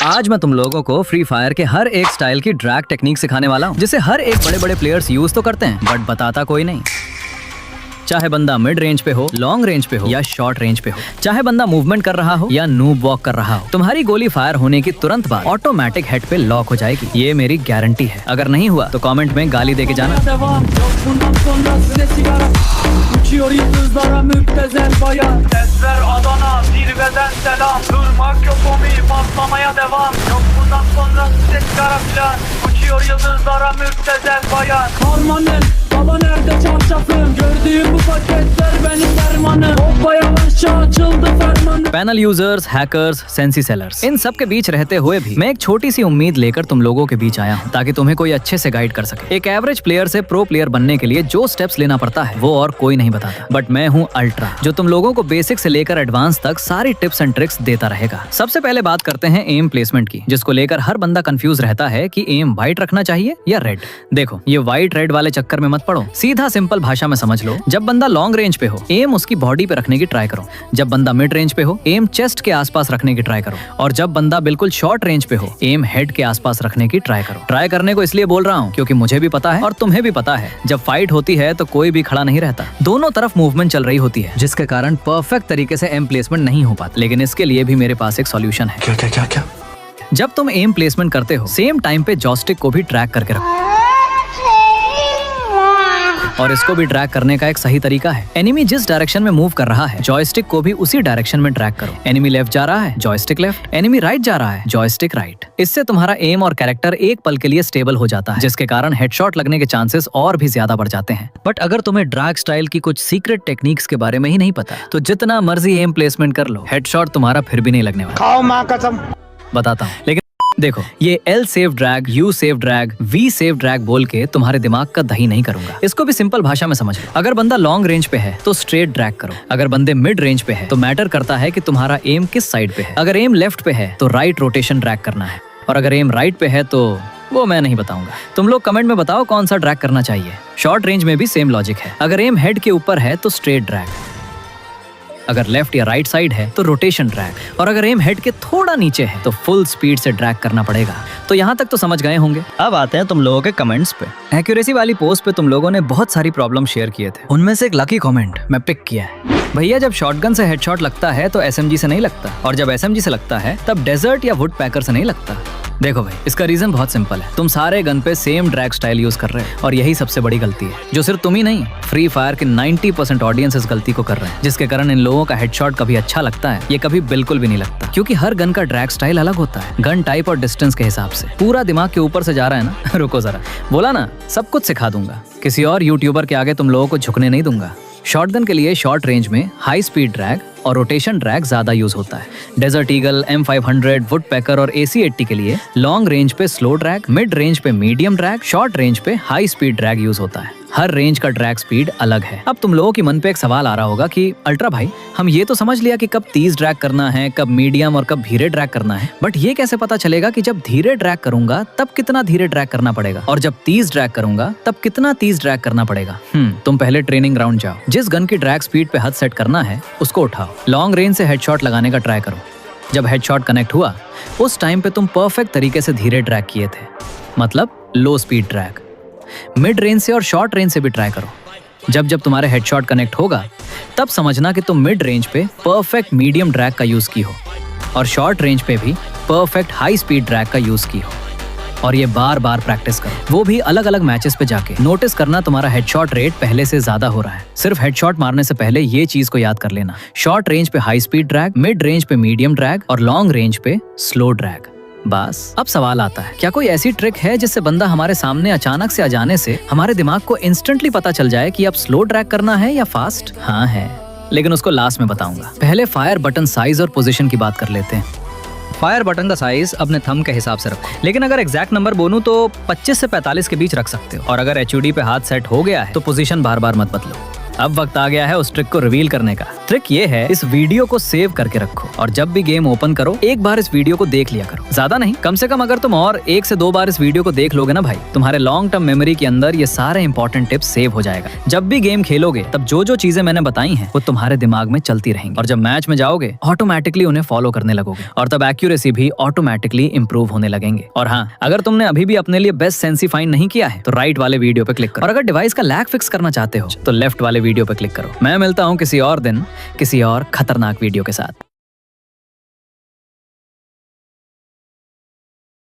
आज मैं तुम लोगों को फ्री फायर के हर एक स्टाइल की ड्रैग टेक्निक सिखाने वाला हूँ, जिसे हर एक बड़े बड़े प्लेयर्स यूज तो करते हैं बट बताता कोई नहीं। चाहे बंदा मिड रेंज पे हो, लॉन्ग रेंज पे हो या शॉर्ट रेंज पे हो, चाहे बंदा मूवमेंट कर रहा हो या नूब वॉक कर रहा हो, तुम्हारी गोली फायर होने की तुरंत बाद ऑटोमेटिक हेड पे लॉक हो जाएगी। ये मेरी गारंटी है। अगर नहीं हुआ तो कमेंट में गाली देके जाना। Uçuyor yıldızlara müptezel bayan. Sesler Adana zirveden selam. Durmak yok omi patlamaya devam. Yok bundan sonra size sigara filan. Uçuyor yıldızlara müptezel bayan. Harmanım baba nerede çarşafım? Gördüğüm bu paketler benim dermanım. Hoppa yavaşça açıldı fermanım. Panel users, hackers, सेंसी sellers, इन सब के बीच रहते हुए भी मैं एक छोटी सी उम्मीद लेकर तुम लोगों के बीच आया हूँ, ताकि तुम्हें कोई अच्छे से गाइड कर सके। एक एवरेज प्लेयर से प्रो प्लेयर बनने के लिए जो स्टेप्स लेना पड़ता है वो और कोई नहीं बताता, बट मैं हूँ अल्ट्रा, जो तुम लोगों को बेसिक से लेकर एडवांस तक सारी टिप्स एंड ट्रिक्स देता रहेगा। सबसे पहले बात करते हैं एम प्लेसमेंट की, जिसको लेकर हर बंदा कंफ्यूज रहता है कि एम व्हाइट रखना चाहिए या रेड। देखो, ये व्हाइट रेड वाले चक्कर में मत पड़ो, सीधा सिंपल भाषा में समझ लो। जब बंदा लॉन्ग रेंज पे हो, एम उसकी बॉडी पे रखने की ट्राई करो। जब बंदा मिड रेंज पे हो, एम चेस्ट के आसपास रखने की ट्राई करो। और जब बंदा बिल्कुल शॉर्ट रेंज पे हो, एम हेड के आसपास रखने की ट्राई करो। ट्राई करने को इसलिए बोल रहा हूँ क्योंकि मुझे भी पता है और तुम्हें भी पता है, जब फाइट होती है तो कोई भी खड़ा नहीं रहता, दोनों तरफ मूवमेंट चल रही होती है, जिसके कारण परफेक्ट तरीके से एम प्लेसमेंट नहीं हो पाता। लेकिन इसके लिए भी मेरे पास एक सॉल्यूशन है। क्या? जब तुम एम प्लेसमेंट करते हो, सेम टाइम पे जॉयस्टिक को भी ट्रैक करके रखो। और इसको भी ट्रैक करने का एक सही तरीका है। एनिमी जिस डायरेक्शन में मूव कर रहा है, जॉयस्टिक को भी उसी डायरेक्शन में ट्रैक करो। एनिमी लेफ्ट जा रहा है, जॉयस्टिक लेफ्ट। एनिमी राइट जा रहा है, जॉयस्टिक राइट। इससे तुम्हारा एम और कैरेक्टर एक पल के लिए स्टेबल हो जाता है, जिसके कारण हेडशॉट लगने के चांसेस और भी ज्यादा बढ़ जाते हैं। बट अगर तुम्हें ड्रैग स्टाइल की कुछ सीक्रेट टेक्निक्स के बारे में ही नहीं पता, तो जितना मर्जी एम प्लेसमेंट कर लो, हेडशॉट तुम्हारा फिर भी नहीं लगने वाला। खाओ माँ कसम। बताता हूँ। लेकिन देखो, ये L save drag, U save drag, V save drag बोल के तुम्हारे दिमाग का दही नहीं करूंगा। इसको भी सिंपल भाषा में समझ लो। अगर बंदा लॉन्ग रेंज पे है तो स्ट्रेट ड्रैग करो। अगर बंदे मिड रेंज पे है तो मैटर करता है कि तुम्हारा एम किस साइड पे है। अगर एम लेफ्ट पे है तो राइट रोटेशन ड्रैग करना है, और अगर एम राइट पे है तो वो मैं नहीं बताऊंगा। तुम लोग कमेंट में बताओ कौन सा ड्रैग करना चाहिए। शॉर्ट रेंज में भी सेम लॉजिक है। अगर एम हेड के ऊपर है तो स्ट्रेट ड्रैग, अगर लेफ्ट या राइट साइड है तो रोटेशन ड्रैग, और अगर एम हेड के थोड़ा नीचे है तो फुल स्पीड से ड्रैग करना पड़ेगा। तो यहाँ तक तो समझ गए होंगे। अब आते हैं तुम लोगों के कमेंट्स पे। एक्यूरेसी वाली पोस्ट पे तुम लोगों ने बहुत सारी प्रॉब्लम शेयर किए थे, उनमें से एक लकी कमेंट मैं पिक किया है। भैया, जब शॉटगन से हेडशॉट लगता है तो एसएमजी से नहीं लगता, और जब एसएमजी से लगता है तब डेजर्ट या वुड पैकर से नहीं लगता। देखो भाई, इसका रीजन बहुत सिंपल है। तुम सारे गन पे सेम ड्रैग स्टाइल यूज कर रहे हो, और यही सबसे बड़ी गलती है, जो सिर्फ तुम ही नहीं, फ्री फायर के 90% ऑडियंस इस गलती को कर रहे हैं, जिसके कारण इन लोगों का हेडशॉट कभी अच्छा लगता है, ये कभी बिल्कुल भी नहीं लगता। क्योंकि हर गन का ड्रैग स्टाइल अलग होता है, गन टाइप और डिस्टेंस के हिसाब से। पूरा दिमाग के ऊपर से जा रहा है ना? रुको जरा, बोला ना सब कुछ सिखा दूंगा। किसी और यूट्यूबर के आगे तुम लोगों को झुकने नहीं दूंगा। शॉटगन के लिए शॉर्ट रेंज में हाई स्पीड ड्रैग और रोटेशन ड्रैग ज्यादा यूज होता है। डेजर्ट ईगल, M500, वुड पैकर और AC80 के लिए लॉन्ग रेंज पे स्लो ड्रैग, मिड रेंज पे मीडियम ड्रैग, शॉर्ट रेंज पे हाई स्पीड ड्रैग यूज होता है। हर रेंज का ड्रैग स्पीड अलग है। अब तुम लोगों के मन पे एक सवाल आ रहा होगा कि अल्ट्रा भाई, हम ये तो समझ लिया कि कब तेज ड्रैग करना है, कब मीडियम और कब धीरे ड्रैग करना है, बट ये कैसे पता चलेगा कि जब धीरे ड्रैग करूंगा तब कितना धीरे ड्रैग करना पड़ेगा, और जब तेज ड्रैग करूंगा तब कितना तेज ड्रैग करना पड़ेगा? तुम पहले ट्रेनिंग ग्राउंड जाओ, जिस गन की ड्रैग स्पीड पे हद सेट करना है उसको उठाओ, लॉन्ग रेंज से हेडशॉट लगाने का ट्राई करो। जब हेडशॉट कनेक्ट हुआ उस टाइम पे तुम परफेक्ट तरीके से धीरे ड्रैग किए थे, मतलब लो स्पीड ड्रैग। मिड रेंज से और शॉर्ट रेंज से भी ट्राई करो। जब जब तुम्हारे हेडशॉट कनेक्ट होगा तब समझना कि तुम मिड रेंज पे परफेक्ट मीडियम ड्रैग का यूज की हो, और शॉर्ट रेंज पे भी परफेक्ट हाई स्पीड ड्रैग का यूज की हो। और ये बार बार प्रैक्टिस करो, वो भी अलग अलग मैचेस पे जाके। नोटिस करना तुम्हारा हेडशॉट रेट पहले से ज्यादा हो रहा है। सिर्फ हेडशॉट मारने से पहले ये चीज को याद कर लेना, शॉर्ट रेंज पे high speed drag, mid range पे मीडियम ड्रैग और लॉन्ग रेंज पे स्लो ड्रैग। बस। अब सवाल आता है, क्या कोई ऐसी ट्रिक है जिससे बंदा हमारे सामने अचानक से आ जाने से हमारे दिमाग को इंस्टेंटली पता चल जाए कि अब स्लो ड्रैग करना है या फास्ट? हाँ है, लेकिन उसको लास्ट में बताऊंगा। पहले फायर बटन साइज और पोजीशन की बात कर लेते हैं। फायर बटन का साइज अपने थंब के हिसाब से रखो, लेकिन अगर एग्जैक्ट नंबर बोलूं तो 25 से 45 के बीच रख सकते हो। और अगर HUD पे हाथ सेट हो गया है तो पोजीशन बार बार मत बदलो। अब वक्त आ गया है उस ट्रिक को रिवील करने का। ट्रिक ये है, इस वीडियो को सेव करके रखो और जब भी गेम ओपन करो एक बार इस वीडियो को देख लिया करो। ज्यादा नहीं, कम से कम अगर तुम और 1 से 2 बार इस वीडियो को देख लोगे ना भाई, तुम्हारे लॉन्ग टर्म मेमोरी के अंदर ये सारे इंपॉर्टेंट टिप्स सेव हो जाएगा। जब भी गेम खेलोगे तब जो जो चीजें मैंने बताई हैं वो तुम्हारे दिमाग में चलती रहेंगी और जब मैच में जाओगे ऑटोमेटिकली उन्हें फॉलो करने लगोगे और तब एक्यूरेसी भी ऑटोमेटिकली इंप्रूव होने लगेंगे। और हाँ, अगर तुमने अभी भी अपने लिए बेस्ट सेंसी फाइंड नहीं किया है तो राइट वाले वीडियो पे क्लिक करो और अगर डिवाइस का लैग फिक्स करना चाहते हो तो लेफ्ट वाले वीडियो पे क्लिक करो। मैं मिलता हूँ किसी और दिन किसी और खतरनाक वीडियो के साथ।